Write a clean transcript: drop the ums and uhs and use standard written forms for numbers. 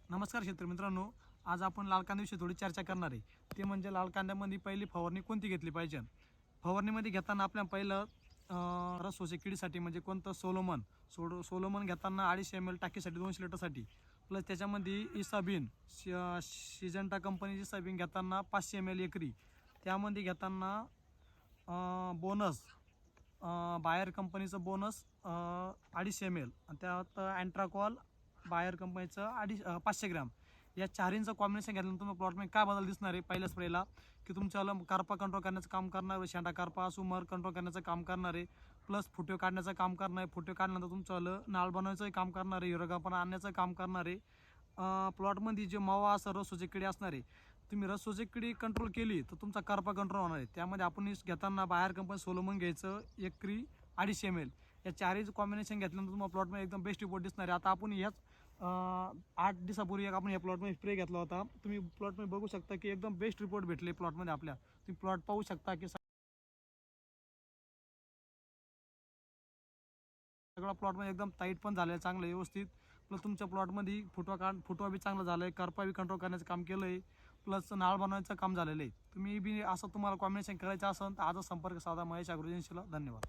नमस्कार शेतकरी मित्रांनो, आज आपण लाल कांद्याविषयी थोडी चर्चा करणार आहे. ते म्हणजे लाल कांद्यामध्ये पहिली फवारणी कोणती घेतली पाहिजे. फवारणीमध्ये घेताना आपल्या पहिलं रस शोषक किडीसाठी म्हणजे कोणतं सोलोमन घेताना 250 ml टाकीसाठी 200 लिटरसाठी, प्लस त्याच्यामध्ये इसाबीन सिजंटा कंपनीची इसाबीन घेताना 500 ml एकरी. त्यामध्ये घेताना बोनस बायर कंपनीचं बोनस 250 ml आणि त्यात अँट्राकॉल बायर कंपनीचं 500 ग्रॅम. या चारींचं कॉम्बिनेशन घेतल्यानंतर तुम्हाला प्लॉटमध्ये काय बदल दिसणार आहे. पहिल्या स्प्रेला की तुमच्याला कारपा कंट्रोल करण्याचं काम करणार आहे, शेंडा कारपा असू मर कंट्रोल करण्याचं काम करणार आहे, प्लस फुटवे काढण्याचं काम करणार आहे. फुटवे काढल्यानंतर तुमचं नाळ बनवायचं काम करणार आहे, हिरगापणा आणण्याचं काम करणार आहे. प्लॉटमध्ये जे मावा असं रस शोषक किडी असणार आहे, तुम्ही रस शोषक किडी कंट्रोल केली तर तुमचा कारपा कंट्रोल होणार आहे. त्यामध्ये आपण घेताना बाहेर कंपनी सोलोमन घ्यायचं एकरी 250 ml. या चारीचं कॉम्बिनेशन घेतल्यानंतर तुम्हाला प्लॉटमध्ये एकदम बेस्ट रिपोर्ट दिसणार आहे. आता आपण याच 8 दिवसापूर्वी आपण या प्लॉटमध्ये स्प्रे घेतला होता. तुम्ही प्लॉटमध्ये बघू शकता की एकदम बेस्ट रिपोर्ट भेटले प्लॉटमध्ये आपल्या. तुम्ही प्लॉट पाहू शकता की सगळा प्लॉटमध्ये एकदम टाईट पण झालं आहे, चांगलं व्यवस्थित. प्लस तुमच्या प्लॉटमध्ये फुटवा बी चांगला झाला आहे, करपा बी कंट्रोल करण्याचं काम केलं आहे, प्लस नाळ बनवायचं काम झालेलं आहे. तुम्ही बी असं तुम्हाला कॉम्बिनेशन करायचं असेल तर आजच संपर्क साधा महेश ॲग्रो एजन्सीला. धन्यवाद.